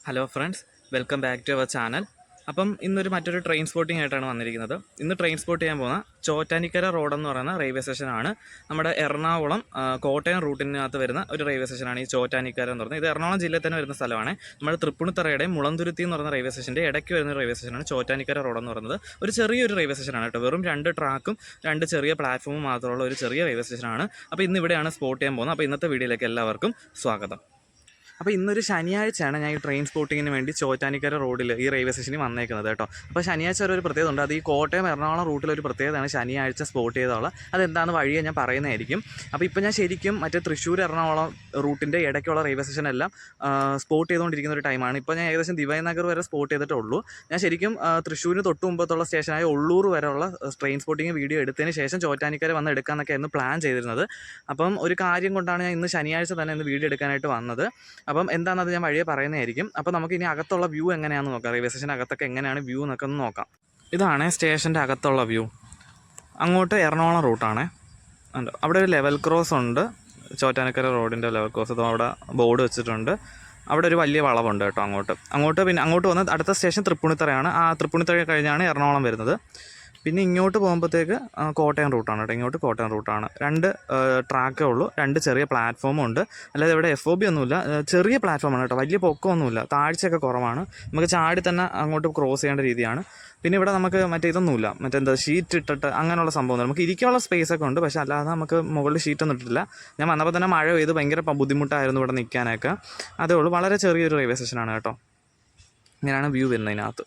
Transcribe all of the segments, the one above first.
Hello friends, welcome back to our channel. അപ്പം ഇന്നൊരു മറ്റൊരു ട്രെയിൻ സ്പോട്ടിംഗ് ആയിട്ടാണ് വന്നിരിക്കുന്നത്. ഇന്ന് ട്രെയിൻ സ്പോട്ട് ചെയ്യാൻ പോകുന്ന ചോറ്റാനിക്കര റോഡെന്ന് പറയുന്ന റെയിൽവേ സ്റ്റേഷനാണ്. നമ്മുടെ എറണാകുളം കോട്ടയം റൂട്ടിനകത്ത് വരുന്ന ഒരു റെയിൽവേ സ്റ്റേഷനാണ് ഈ ചോറ്റാനിക്കര എന്ന് പറയുന്നത്. ഇത് എറണാകുളം ജില്ലയിൽ തന്നെ വരുന്ന സ്ഥലമാണ്. നമ്മുടെ തൃപ്പൂണിത്തറയുടെയും മുളന്തുരുത്തി എന്ന് പറയുന്ന റെയിൽവേ സ്റ്റേഷൻ്റെ ഇടയ്ക്ക് വരുന്ന റെയിൽവേ സ്റ്റേഷനാണ് ചോറ്റാനിക്കര റോഡെന്ന് പറയുന്നത്. ഒരു ചെറിയൊരു റെയിൽവേ സ്റ്റേഷനാണ് കേട്ടോ. വെറും 2 ട്രാക്കും 2 ചെറിയ പ്ലാറ്റ്ഫോമും മാത്രമുള്ള ഒരു ചെറിയ റെയിൽവേ സ്റ്റേഷനാണ്. അപ്പോൾ ഇന്ന് ഇവിടെയാണ് സ്പോട്ട് ചെയ്യാൻ പോകുന്നത്. അപ്പോൾ ഇന്നത്തെ വീഡിയോയിലേക്ക് എല്ലാവർക്കും സ്വാഗതം. അപ്പോൾ ഇന്നൊരു ശനിയാഴ്ചയാണ് ഞാൻ ഈ ട്രെയിൻ സ്പോട്ടിങ്ങിന് വേണ്ടി ചോറ്റാനിക്കര റോഡിൽ ഈ റെയിൽവേ സ്റ്റേഷനിൽ വന്നേക്കുന്നത് കേട്ടോ. അപ്പോൾ ശനിയാഴ്ച ഒരു പ്രത്യേകത ഉണ്ട്. അത് ഈ കോട്ടയം എറണാകുളം റൂട്ടിലൊരു പ്രത്യേകതയാണ് ശനിയാഴ്ച സ്പോട്ട് ചെയ്തോളാം. അതെന്താണെന്ന് വഴിയെ ഞാൻ പറയുന്നതായിരിക്കും. അപ്പോൾ ഇപ്പോൾ ഞാൻ ശരിക്കും മറ്റേ തൃശ്ശൂർ എറണാകുളം റൂട്ടിൻ്റെ ഇടയ്ക്കുള്ള റെയിൽവേ സ്റ്റേഷനെല്ലാം സ്പോട്ട് ചെയ്തുകൊണ്ടിരിക്കുന്ന ഒരു ടൈമാണ്. ഇപ്പോൾ ഞാൻ ഏകദേശം ദിവൈനഗർ വരെ സ്പോട്ട് ചെയ്തിട്ടേ ഉള്ളൂ. ഞാൻ ശരിക്കും തൃശ്ശൂരിന് തൊട്ട് മുമ്പത്തുള്ള സ്റ്റേഷനായ ഉള്ളൂർ വരെയുള്ള ട്രെയിൻ സ്പോട്ടിങ് വീഡിയോ എടുത്തതിന് ശേഷം ചോറ്റാനിക്കര വന്ന് എടുക്കാമെന്നൊക്കെയായിരുന്നു പ്ലാൻ ചെയ്തിരുന്നത്. അപ്പം ഒരു കാര്യം കൊണ്ടാണ് ഞാൻ ഇന്ന് ശനിയാഴ്ച തന്നെ ഇന്ന് വീഡിയോ എടുക്കാനായിട്ട് വന്നത്. അപ്പം എന്താണെന്നത് ഞാൻ വഴിയെ പറയുന്നതായിരിക്കും. അപ്പോൾ നമുക്ക് ഇനി അകത്തുള്ള വ്യൂ എങ്ങനെയാണെന്ന് നോക്കാം. റെയിൽവേ സ്റ്റേഷൻ അകത്തൊക്കെ എങ്ങനെയാണ് വ്യൂ എന്നൊക്കെ ഒന്ന് നോക്കാം. ഇതാണ് സ്റ്റേഷൻ്റെ അകത്തുള്ള വ്യൂ. അങ്ങോട്ട് എറണാകുളം റൂട്ടാണ്. അവിടെ ഒരു ലെവൽ ക്രോസ് ഉണ്ട്. ചോറ്റാനിക്കര റോഡിൻ്റെ ലെവൽ ക്രോസ്. അവിടെ ബോർഡ് വെച്ചിട്ടുണ്ട്. അവിടെ ഒരു വലിയ വളവുണ്ട് കേട്ടോ. പിന്നെ അങ്ങോട്ട് വന്ന് അടുത്ത സ്റ്റേഷൻ തൃപ്പൂണിത്തറയാണ്. ആ തൃപ്പൂണിത്തറ കഴിഞ്ഞാണ് എറണാകുളം വരുന്നത്. പിന്നെ ഇങ്ങോട്ട് പോകുമ്പോഴത്തേക്ക് കോട്ടയം റൂട്ടാണ് കേട്ടോ. ഇങ്ങോട്ട് കോട്ടയം റൂട്ടാണ്. 2 ട്രാക്കേ ഉള്ളൂ. 2 ചെറിയ പ്ലാറ്റ്ഫോമും ഉണ്ട്. അല്ലാതെ ഇവിടെ FOB ഒന്നുമില്ല. ചെറിയ പ്ലാറ്റ്ഫോമാണ് കേട്ടോ. വലിയ പൊക്കമൊന്നുമില്ല. താഴ്ചയൊക്കെ കുറവാണ്. നമുക്ക് ചാടി തന്നെ അങ്ങോട്ട് ക്രോസ് ചെയ്യേണ്ട രീതിയാണ്. പിന്നെ ഇവിടെ നമുക്ക് ഇതൊന്നുമില്ല. ഷീറ്റ് ഇട്ടിട്ട് അങ്ങനെയുള്ള സംഭവം. നമുക്ക് ഇരിക്കാനുള്ള സ്പേസ് ഒക്കെ ഉണ്ട്. പക്ഷേ അല്ലാതെ നമുക്ക് മുകളിൽ ഷീറ്റൊന്നും ഇട്ടിട്ടില്ല. ഞാൻ വന്നപ്പോൾ തന്നെ മഴ പെയ്ത് ഭയങ്കര ബുദ്ധിമുട്ടായിരുന്നു ഇവിടെ നിൽക്കാനൊക്കെ. അതേ ഉള്ളൂ. വളരെ ചെറിയൊരു റെയിൽവേ സ്റ്റേഷനാണ് കേട്ടോ. ഇങ്ങനെയാണ് വ്യൂ വരുന്നതിനകത്ത്.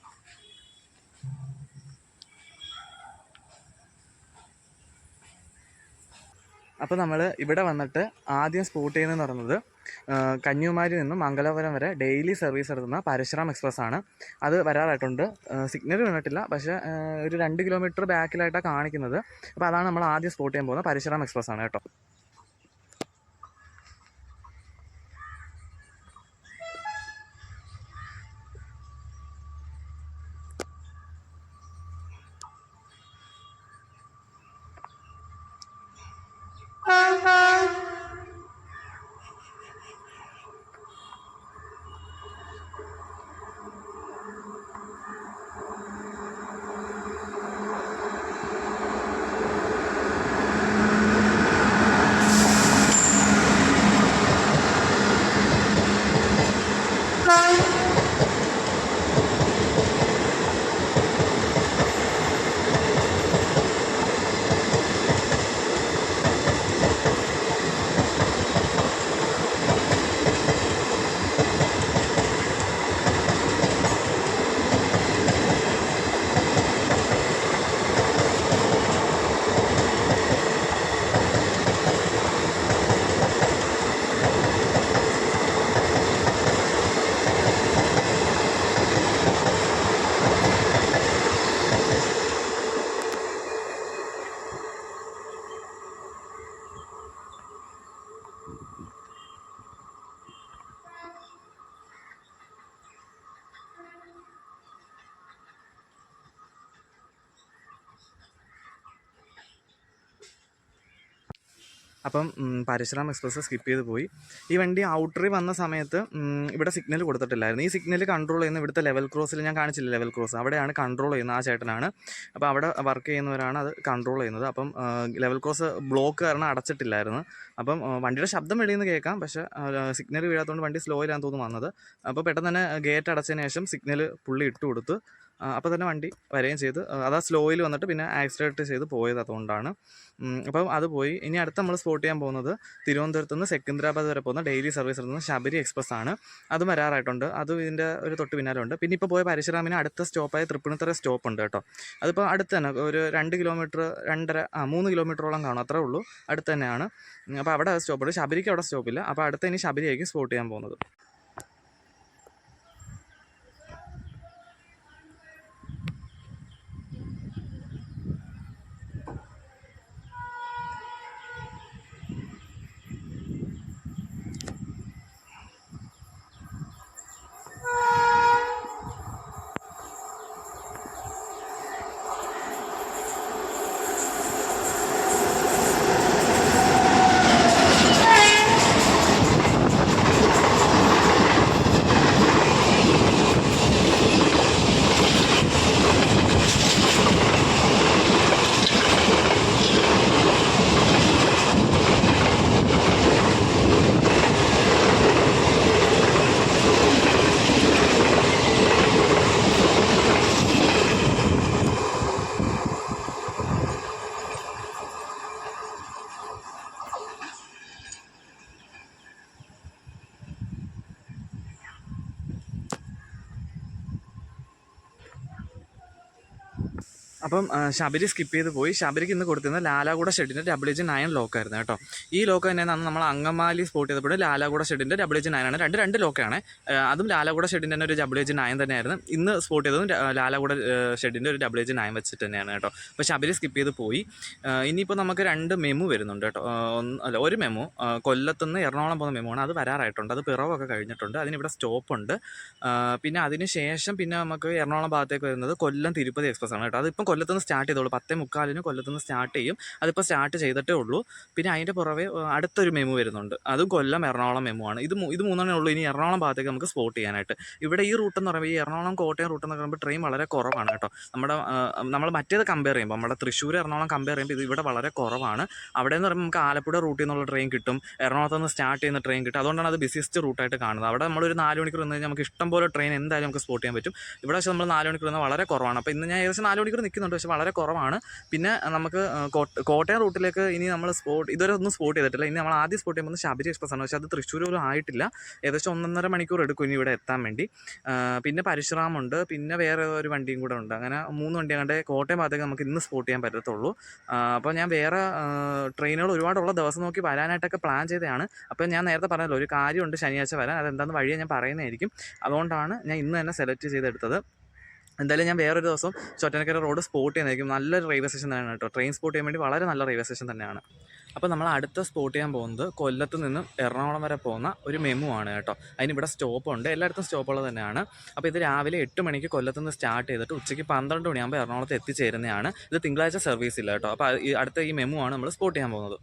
അപ്പോൾ നമ്മൾ ഇവിടെ വന്നിട്ട് ആദ്യം സ്പോട്ട് ചെയ്യുന്നതെന്ന് പറയുന്നത് കന്യാകുമാരിയിൽ നിന്നും മംഗലാപുരം വരെ ഡെയിലി സർവീസ് നടത്തുന്ന പരശുറാം എക്സ്പ്രസ് ആണ്. അത് വരാറായിട്ടുണ്ട്. സിഗ്നൽ വീണിട്ടില്ല. പക്ഷേ ഒരു 2 കിലോമീറ്റർ ബാക്കിലായിട്ടാണ് കാണിക്കുന്നത്. അപ്പോൾ അതാണ് നമ്മൾ ആദ്യം സ്പോട്ട് ചെയ്യാൻ പോകുന്നത്. പരശുറാം എക്സ്പ്രസ് ആണ് കേട്ടോ. അപ്പം പരശുറാം എക്സ്പ്രസ് സ്കിപ്പ് ചെയ്ത് പോയി. ഈ വണ്ടി ഔട്ടറിൽ വന്ന സമയത്ത് ഇവിടെ സിഗ്നൽ കൊടുത്തിട്ടില്ലായിരുന്നു. ഈ സിഗ്നൽ കൺട്രോൾ ചെയ്യുന്ന ഇവിടുത്തെ ലെവൽ ക്രോസിൽ ഞാൻ കാണിച്ചില്ല. ലെവൽ ക്രോസ് അവിടെയാണ് കൺട്രോൾ ചെയ്യുന്നത്. ആ ചേട്ടനാണ്. അപ്പോൾ അവിടെ വർക്ക് ചെയ്യുന്നവരാണ് അത് കൺട്രോൾ ചെയ്യുന്നത്. അപ്പം ലെവൽ ക്രോസ് ബ്ലോക്ക് കാരണം അടച്ചിട്ടില്ലായിരുന്നു. അപ്പം വണ്ടിയുടെ ശബ്ദം വെളിയിൽ നിന്ന് കേൾക്കാം. പക്ഷേ സിഗ്നൽ വീഴാത്തതുകൊണ്ട് വണ്ടി സ്ലോയിലാണെന്ന് തോന്നുന്നു വന്നത്. അപ്പോൾ പെട്ടെന്ന് തന്നെ ഗേറ്റ് അടച്ചതിന് ശേഷം സിഗ്നൽ പുള്ളി ഇട്ട് കൊടുത്ത് അപ്പോൾ തന്നെ വണ്ടി വരികയും ചെയ്ത് അതാ സ്ലോയിൽ വന്നിട്ട് പിന്നെ ആക്സിലേറ്റ് ചെയ്ത് പോയത്. അതുകൊണ്ടാണ്. അപ്പം അത് പോയി. ഇനി അടുത്ത് നമ്മൾ സ്പോട്ട് ചെയ്യാൻ പോകുന്നത് തിരുവനന്തപുരത്ത് നിന്ന് സെക്കന്ദരാബാദ് വരെ പോകുന്ന ഡെയിലി സർവീസ് നടത്തുന്ന ശബരി എക്സ്പ്രസ് ആണ്. അത് വരാറായിട്ടുണ്ട്. അതും ഇതിൻ്റെ ഒരു തൊട്ട് പിന്നാലെ ഉണ്ട്. പിന്നെ ഇപ്പോൾ പോയ പരശുറാമിന് അടുത്ത സ്റ്റോപ്പായ തൃപ്പൂണിത്തറ സ്റ്റോപ്പ് ഉണ്ട് കേട്ടോ. അതിപ്പോൾ അടുത്ത് തന്നെ ഒരു 2 കിലോമീറ്റർ 3 കിലോമീറ്ററോളം കാണും. അത്രേ ഉള്ളൂ. അടുത്ത് തന്നെയാണ്. അപ്പോൾ അവിടെ സ്റ്റോപ്പുണ്ട്. ശബരിക്ക് അവിടെ സ്റ്റോപ്പില്ല. അപ്പോൾ അടുത്ത് ഇനി ശബരിയായിരിക്കും സ്പോട്ട് ചെയ്യാൻ പോകുന്നത്. അപ്പം ശബരി സ്കിപ്പ് ചെയ്ത് പോയി. ശബരിക്ക് ഇന്ന് കൊടുത്തിരുന്നത് ലാലാഗുഡ ഷെഡിൻ്റെ WH9 ലോക്കായിരുന്നു കേട്ടോ. ഈ ലോക്ക് തന്നെയാണ് അന്ന് നമ്മൾ അങ്കമാലി സ്പോട്ട് ചെയ്തപ്പോൾ ലാലാഗുഡ ഷെഡിൻ്റെ WH9 ആണ്. രണ്ട് ലോക്കാണ്. അതും ലാലാഗുഡ ഷെഡിൻ്റെ തന്നെ ഒരു WH9 തന്നെയായിരുന്നു. ഇന്ന് സ്പോട്ട് ചെയ്തതും ലാലാഗുഡ ഷെഡിൻ്റെ ഒരു WH9 വെച്ചിട്ട് തന്നെയാണ് കേട്ടോ. അപ്പോൾ ശബരി സ്കിപ്പ് ചെയ്ത് പോയി. ഇനിയിപ്പോൾ നമുക്ക് 2 മെമു വരുന്നുണ്ട് കേട്ടോ. ഒരു മെമു കൊല്ലത്തുനിന്ന് എറണാകുളം പോകുന്ന മെമു ആണ്. അത് വരാറായിട്ടുണ്ട്. അത് പിറവൊക്കെ കഴിഞ്ഞിട്ടുണ്ട്. അതിനിവിടെ സ്റ്റോപ്പുണ്ട്. പിന്നെ അതിന് ശേഷം പിന്നെ നമുക്ക് എറണാകുളം ഭാഗത്തേക്ക് വരുന്നത് കൊല്ലം തിരുപ്പതി എക്സ്പ്രസ് ആണ് കേട്ടോ. അതിപ്പം കൊല്ലത്തുനിന്ന് സ്റ്റാർട്ട് ചെയ്തോളൂ. 10:45 കൊല്ലത്തുനിന്ന് സ്റ്റാർട്ട് ചെയ്യും. അതിപ്പോൾ സ്റ്റാർട്ട് ചെയ്തിട്ടേ ഉള്ളൂ. പിന്നെ അതിൻ്റെ പുറമെ അടുത്തൊരു മെമു വരുന്നുണ്ട്. അതും കൊല്ലം എറണാകുളം മെമു ആണ്. ഇത് മൂന്നെണ്ണേ ഉള്ളൂ ഇനി എറണാകുളം ഭാഗത്തേക്ക് നമുക്ക് സ്പോട്ട് ചെയ്യാനായിട്ട്. ഇവിടെ ഈ റൂട്ട് എന്ന് പറയുമ്പോൾ ഈ എറണാകുളം കോട്ടയം റൂട്ട് എന്ന് പറയുമ്പോൾ ട്രെയിൻ വളരെ കുറവാണ് കേട്ടോ. നമ്മൾ മറ്റേത് കമ്പയർ ചെയ്യുമ്പോൾ നമ്മുടെ തൃശ്ശൂർ എറണാകുളം കമ്പയർ ചെയ്യുമ്പോൾ ഇത് ഇവിടെ വളരെ കുറവാണ്. അവിടെ എന്ന് പറയുമ്പോൾ നമുക്ക് ആലപ്പുഴ റൂട്ടിൽ നിന്നുള്ള ട്രെയിൻ കിട്ടും, എറണാകുളത്ത് നിന്ന് സ്റ്റാർട്ട് ചെയ്യുന്ന ട്രെയിൻ കിട്ടും. അതുകൊണ്ടാണ് അത് ബിസിയസ്റ്റ് റൂട്ടായിട്ട് കാണുന്നത്. അവിടെ നമ്മളൊരു 4 മണിക്കൂർ നിന്ന് കഴിഞ്ഞാൽ നമുക്ക് ഇഷ്ടംപോലെ ട്രെയിൻ എന്തായാലും നമുക്ക് സ്പോട്ട് ചെയ്യാൻ പറ്റും. ഇവിടെ പക്ഷേ നമ്മൾ 4 മണിക്കൂർ നിന്ന് വളരെ കുറവാണ്. അപ്പോൾ ഇന്ന് ഞാൻ ഏകദേശം 4 മണിക്കൂർ നിൽക്കുന്നുണ്ട്, പക്ഷേ വളരെ കുറവാണ്. പിന്നെ നമുക്ക് കോട്ടയം റൂട്ടിലേക്ക് ഇനി നമ്മൾ ഇതുവരെ ഒന്നും സ്പോട്ട് ചെയ്തിട്ടില്ല. ഇനി നമ്മൾ ആദ്യം സ്പോട്ട് ചെയ്യുമ്പോൾ ശബരി എക്സ്പ്രസ് ആണ്. പക്ഷേ അത് തൃശ്ശൂർ പോലും ആയിട്ടില്ല. ഏകദേശം 1.5 മണിക്കൂർ എടുക്കും ഇനി ഇവിടെ എത്താൻ വേണ്ടി. പിന്നെ പരശുറാമുണ്ട്, പിന്നെ വേറെ ഒരു വണ്ടിയും കൂടെ ഉണ്ട്. അങ്ങനെ 3 വണ്ടി അങ്ങോട്ട് കോട്ടയം ഭാഗത്തേക്ക് നമുക്ക് ഇന്ന് സ്പോട്ട് ചെയ്യാൻ പറ്റത്തുള്ളൂ. അപ്പോൾ ഞാൻ വേറെ ട്രെയിനുകൾ ഒരുപാടുള്ള ദിവസം നോക്കി വരാനായിട്ടൊക്കെ പ്ലാൻ ചെയ്തതാണ്. അപ്പോൾ ഞാൻ നേരത്തെ പറഞ്ഞല്ലോ ഒരു കാര്യമുണ്ട് ശനിയാഴ്ച വരാൻ. അതെന്താണെന്ന് വഴിയെ ഞാൻ പറയുന്നതായിരിക്കും. അതുകൊണ്ടാണ് ഞാൻ ഇന്ന് തന്നെ സെലക്ട് ചെയ്തെടുത്തത്. എന്തായാലും ഞാൻ വേറൊരു ദിവസം ചോറ്റാനിക്കര റോഡ് സ്പോട്ട് ചെയ്യുന്നതായിരിക്കും. നല്ലൊരു റെയിൽവേ സ്റ്റേഷൻ തന്നെയാണ് കേട്ടോ. ട്രെയിൻ സ്പോട്ട് ചെയ്യാൻ വേണ്ടി വളരെ നല്ല റെയിൽവേ സ്റ്റേഷൻ തന്നെയാണ്. അപ്പോൾ നമ്മൾ അടുത്ത സ്പോട്ട് ചെയ്യാൻ പോകുന്നത് കൊല്ലത്ത് നിന്നും എറണാകുളം വരെ പോകുന്ന ഒരു മെമു ആണ് കേട്ടോ. അതിനിവിടെ സ്റ്റോപ്പുണ്ട്, എല്ലായിടത്തും സ്റ്റോപ്പുള്ളത് തന്നെയാണ്. അപ്പോൾ ഇത് രാവിലെ 8 മണിക്ക് കൊല്ലത്ത് നിന്ന് സ്റ്റാർട്ട് ചെയ്തിട്ട് ഉച്ചയ്ക്ക് 12 മണിയാകുമ്പോൾ എറണാകുളത്ത് എത്തിച്ചേരുന്നതാണ്. ഇത് തിങ്കളാഴ്ച സർവീസ് ഇല്ല കേട്ടോ. അപ്പോൾ അടുത്ത ഈ മെമു ആണ് നമ്മൾ സ്പോട്ട് ചെയ്യാൻ പോകുന്നത്.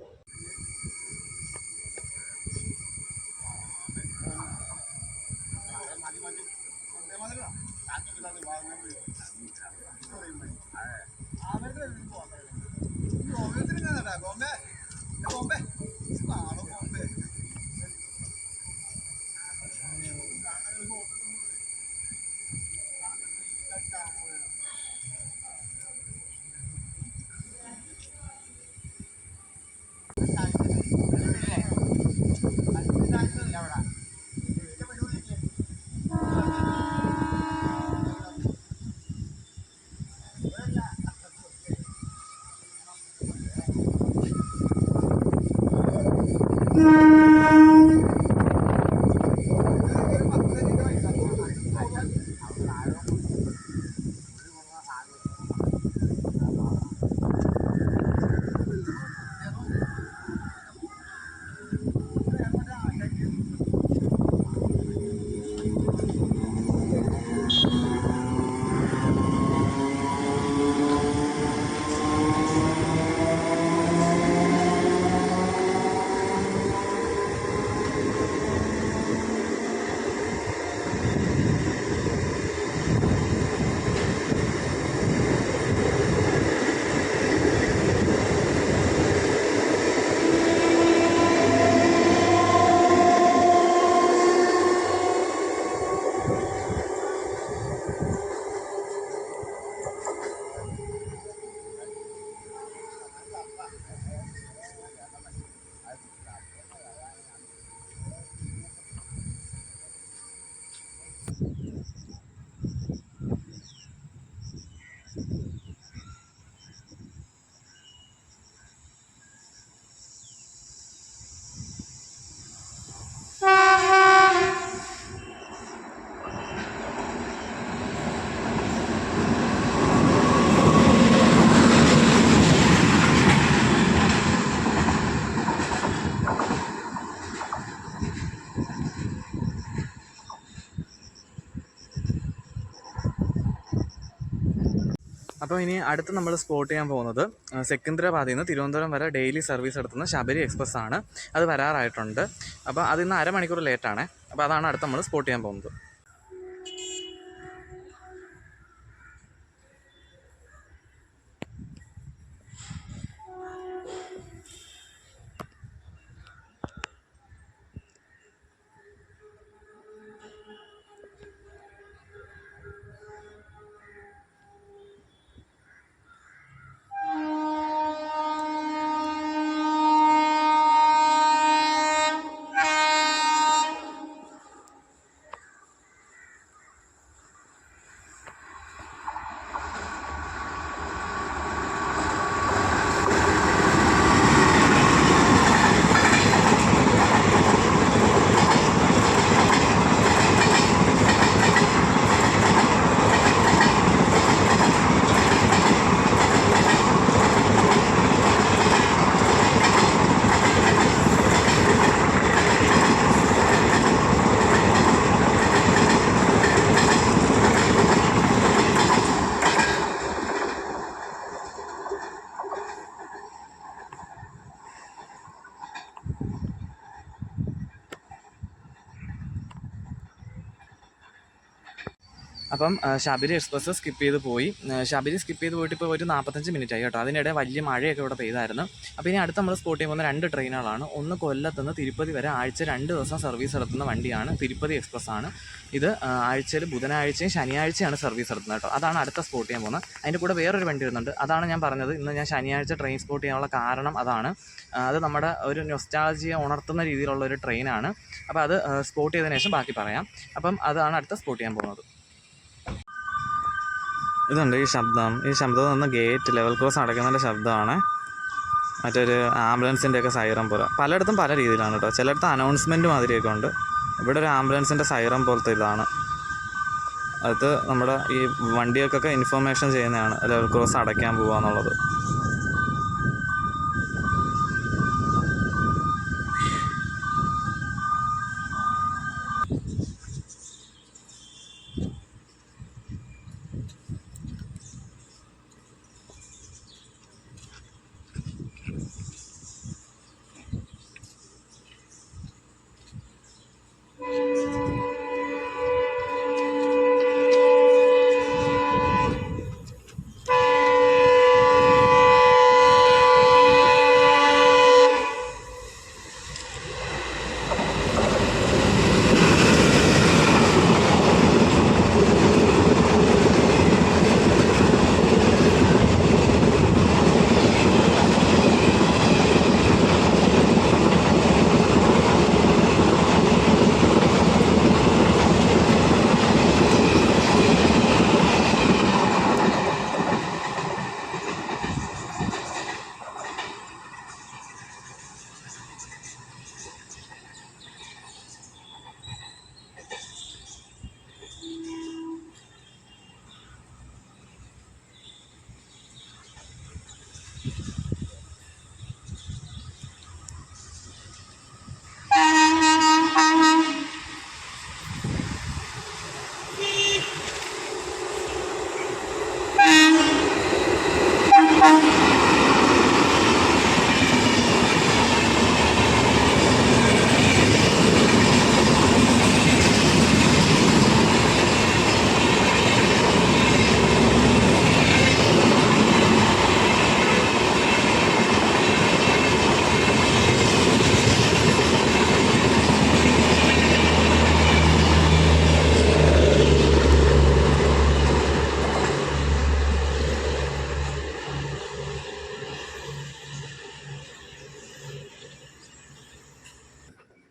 അപ്പോൾ ഇനി അടുത്ത് നമ്മൾ സ്പോട്ട് ചെയ്യാൻ പോകുന്നത് സെക്കന്ദരാബാദിൽ നിന്ന് തിരുവനന്തപുരം വരെ ഡെയിലി സർവീസ് നടത്തുന്ന ശബരി എക്സ്പ്രസ് ആണ്. അത് വരാറായിട്ടുണ്ട്. അപ്പോൾ അതിന്ന് 1/2 മണിക്കൂർ ലേറ്റാണ്. അപ്പോൾ അതാണ് അടുത്ത് നമ്മൾ സ്പോട്ട് ചെയ്യാൻ പോകുന്നത്. അപ്പം ശബരി എക്സ്പ്രസ് സ്കിപ്പ് ചെയ്ത് പോയി. ശബരി സ്കിപ്പ് ചെയ്ത് പോയിട്ട് ഇപ്പോൾ ഒരു 45 മിനിറ്റ് ആയി കേട്ടോ. അതിനിടെ വലിയ മഴയൊക്കെ ഇവിടെ പെയ്തായിരുന്നു. അപ്പോൾ ഇനി അടുത്ത് നമ്മൾ സ്പോട്ട് ചെയ്യാൻ പോകുന്ന 2 ട്രെയിനുകളാണ്. ഒന്ന് കൊല്ലത്തുനിന്ന് തിരുപ്പതി വരെ ആഴ്ച 2 ദിവസം സർവീസ് നടത്തുന്ന വണ്ടിയാണ് തിരുപ്പതി എക്സ്പ്രസ് ആണ്. ഇത് ആഴ്ചയിൽ ബുധനാഴ്ചയും ശനിയാഴ്ചയാണ് സർവീസ് നടത്തുന്നത് കേട്ടോ. അതാണ് അടുത്ത സ്പോട്ട് ചെയ്യാൻ പോകുന്നത്. അതിൻ്റെ കൂടെ വേറൊരു വണ്ടി വരുന്നുണ്ട്. അതാണ് ഞാൻ പറഞ്ഞത് ഇന്ന് ഞാൻ ശനിയാഴ്ച ട്രെയിൻ സ്പോട്ട് ചെയ്യാനുള്ള കാരണം അതാണ്. അത് നമ്മുടെ ഒരു നൊസ്റ്റാൾജിയ ഉണർത്തുന്ന രീതിയിലുള്ള ഒരു ട്രെയിനാണ്. അപ്പോൾ അത് സ്പോട്ട് ചെയ്തതിനു ശേഷം ബാക്കി പറയാം. അപ്പം അതാണ് അടുത്ത സ്പോട്ട് ചെയ്യാൻ പോകുന്നത്. ഇതുണ്ട് ഈ ശബ്ദം നിന്ന് ഗേറ്റ് ലെവൽ ക്രോസ് അടയ്ക്കുന്നതിൻ്റെ ശബ്ദമാണ്. മറ്റൊരു ആംബുലൻസിൻ്റെയൊക്കെ സൈറം പോലെ പലയിടത്തും പല രീതിയിലാണ് കേട്ടോ. ചിലയിടത്ത് അനൗൺസ്മെൻറ്റ് മാതിരിയൊക്കെ ഉണ്ട്. ഇവിടെ ഒരു ആംബുലൻസിൻ്റെ സൈറം പോലത്തെ ഇതാണ്. അത് നമ്മുടെ ഈ വണ്ടികൾക്കൊക്കെ ഇൻഫർമേഷൻ ചെയ്യുന്നതാണ് ലെവൽ ക്രോസ് അടയ്ക്കാൻ പോകുക എന്നുള്ളത്.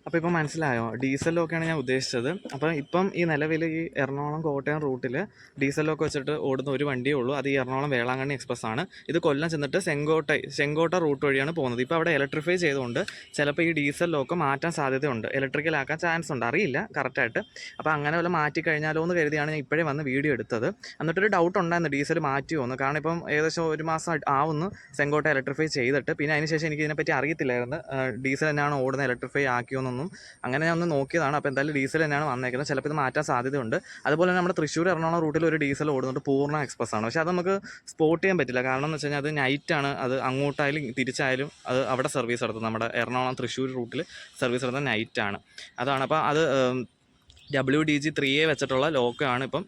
അപ്പോൾ ഇപ്പോൾ മനസ്സിലായോ, ഡീസൽ ലോക്കാണ് ഞാൻ ഉദ്ദേശിച്ചത്. അപ്പോൾ ഇപ്പം ഈ നിലവിൽ ഈ എറണാകുളം കോട്ടയം റൂട്ടിൽ ഡീസൽ ലോക്ക് വെച്ചിട്ട് ഓടുന്ന ഒരു വണ്ടിയേ ഉള്ളൂ. അത് ഈ എറണാകുളം വേളാങ്കണ്ണി എക്സ്പ്രസ് ആണ്. ഇത് കൊല്ലം ചെന്നിട്ട് ചെങ്കോട്ട റൂട്ട് വഴിയാണ് പോകുന്നത്. ഇപ്പോൾ അവിടെ ഇലക്ട്രിഫൈ ചെയ്തുകൊണ്ട് ചിലപ്പോൾ ഈ ഡീസൽ ലോക്ക് മാറ്റാൻ സാധ്യതയുണ്ട്, ഇലക്ട്രിക്കലാക്കാൻ ചാൻസ് ഉണ്ട്, അറിയില്ല കറക്റ്റായിട്ട്. അപ്പോൾ അങ്ങനെ വല്ല മാറ്റി കഴിഞ്ഞാലോ എന്ന് കരുതിയാണ് ഞാൻ ഇപ്പോഴേ വന്ന് വീഡിയോ എടുത്തത്. എന്നിട്ടൊരു ഡൗട്ട് ഉണ്ടായിരുന്നു ഡീസൽ മാറ്റിയോന്ന്. കാരണം ഇപ്പം ഏകദേശം 1 മാസം ആവുന്നു ചെങ്കോട്ട ഇലക്ട്രിഫൈ ചെയ്തിട്ട്. പിന്നെ അതിനുശേഷം എനിക്ക് ഇതിനെപ്പറ്റി അറിയത്തില്ലായിരുന്നു ഡീസൽ തന്നെയാണ് ഓടുന്നത് ഇലക്ട്രിഫൈ ആക്കിയോന്നൊന്നും. അങ്ങനെ ഞാൻ ഒന്ന് നോക്കിയതാണ്. അപ്പോൾ എന്തായാലും ഡീസൽ തന്നെയാണ് വന്നേക്കുന്നത്. ചിലപ്പോൾ ഇത് മാറ്റാൻ സാധ്യതയുണ്ട്. അതുപോലെ തന്നെ നമ്മുടെ തൃശ്ശൂർ എറണാകുളം റൂട്ടിൽ ഒരു ഡീസൽ ഓടുന്നുണ്ട്, പൂർണ്ണ എക്സ്പ്രസ് ആണ്. പക്ഷേ അത് നമുക്ക് സ്പോട്ട് ചെയ്യാൻ പറ്റില്ല. കാരണം എന്ന് വെച്ച് കഴിഞ്ഞാൽ അത് നൈറ്റാണ്. അത് അങ്ങോട്ടായാലും തിരിച്ചായാലും അത് അവിടെ സർവീസ് നടത്തുന്നത്. നമ്മുടെ എറണാകുളം തൃശ്ശൂർ റൂട്ടിൽ സർവീസ് നടത്തുന്നത് നൈറ്റാണ്. അതാണ്. അപ്പോൾ അത് WDG 3A വെച്ചിട്ടുള്ള ലോക്കാണ് ഇപ്പം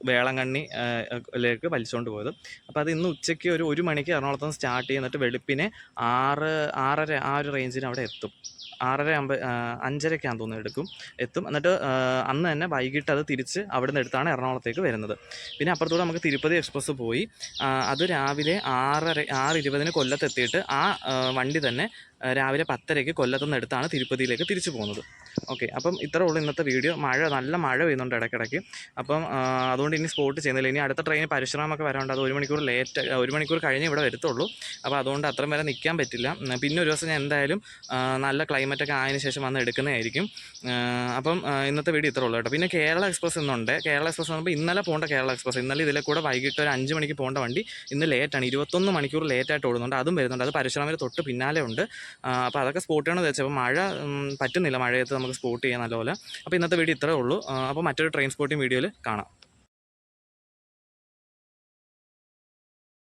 വേളാങ്കണ്ണിയിലേക്ക് വലിച്ചുകൊണ്ട് പോയത്. അപ്പോൾ അത് ഇന്ന് ഉച്ചയ്ക്ക് ഒരു 1 മണിക്ക് എറണാകുളത്ത് നിന്ന് സ്റ്റാർട്ട് ചെയ്യുന്നിട്ട് വെളുപ്പിനെ 6:30 ആ ഒരു റേഞ്ചിന് അവിടെ എത്തും. 6:50 5:30 തോന്നുന്നു എത്തും. എന്നിട്ട് അന്ന് തന്നെ വൈകിട്ട് അത് തിരിച്ച് അവിടെ നിന്ന് എടുത്താണ് എറണാകുളത്തേക്ക് വരുന്നത്. പിന്നെ അപ്പുറത്തൂടെ നമുക്ക് തിരുപ്പതി എക്സ്പ്രസ് പോയി. അത് രാവിലെ 6:20 കൊല്ലത്തെത്തിയിട്ട് ആ വണ്ടി തന്നെ രാവിലെ 10:00 കൊല്ലത്തു നിന്ന് എടുത്താണ് തിരുപ്പതിയിലേക്ക് തിരിച്ചു പോകുന്നത്. ഓക്കെ, അപ്പം ഇത്രേ ഉള്ളൂ ഇന്നത്തെ വീഡിയോ. നല്ല മഴ പെയ്യുന്നുണ്ട് ഇടയ്ക്കിടയ്ക്ക്. അപ്പം അതുകൊണ്ട് ഇനി സ്പോട്ട് ചെയ്യുന്നില്ല. ഇനി അടുത്ത ട്രെയിൻ പരശുറാമൊക്കെ വരാനുണ്ട്. അത് 1 മണിക്കൂർ കഴിഞ്ഞ് ഇവിടെ വരത്തുള്ളൂ. അപ്പോൾ അതുകൊണ്ട് അത്രയും വരെ നിൽക്കാൻ പറ്റില്ല. പിന്നെ ഒരു ദിവസം ഞാൻ എന്തായാലും നല്ല ക്ലൈമറ്റൊക്കെ ആയതിനു ശേഷം വന്ന് എടുക്കുന്നതായിരിക്കും. അപ്പം ഇന്നത്തെ വീഡിയോ ഇത്രേ ഉള്ളൂ കേട്ടോ. പിന്നെ കേരള എക്സ്പ്രസ് ഇന്നുണ്ട്. കേരള എക്സ്പ്രസ് എന്ന് പറയുമ്പോൾ ഇന്നലെ പോകേണ്ട കേരള എക്സ്പ്രസ്, ഇന്നലെ ഇതിലെ കൂടെ വൈകിട്ട് ഒരു 5 മണിക്ക് പോകേണ്ട വണ്ടി ഇന്ന് ലേറ്റാണ്. 21 മണിക്കൂർ ലേറ്റായിട്ട് ഓടുന്നുണ്ട്. അതും വരുന്നുണ്ട്. അത് പരശുറാമിന് തൊട്ട് പിന്നാലെ ഉണ്ട്. അപ്പോൾ അതൊക്കെ സ്പോട്ട് ചെയ്യണമെന്ന് വെച്ചാൽ അപ്പോൾ മഴ പറ്റുന്നില്ല. മഴയത്ത് നമുക്ക് സ്പോട്ട് ചെയ്യാൻ നല്ലപോലെ. അപ്പോൾ ഇന്നത്തെ വീഡിയോ ഇത്രേ ഉള്ളൂ. അപ്പോൾ മറ്റൊരു ട്രെയിൻ സ്പോട്ടിംഗ് വീഡിയോയിൽ കാണാം.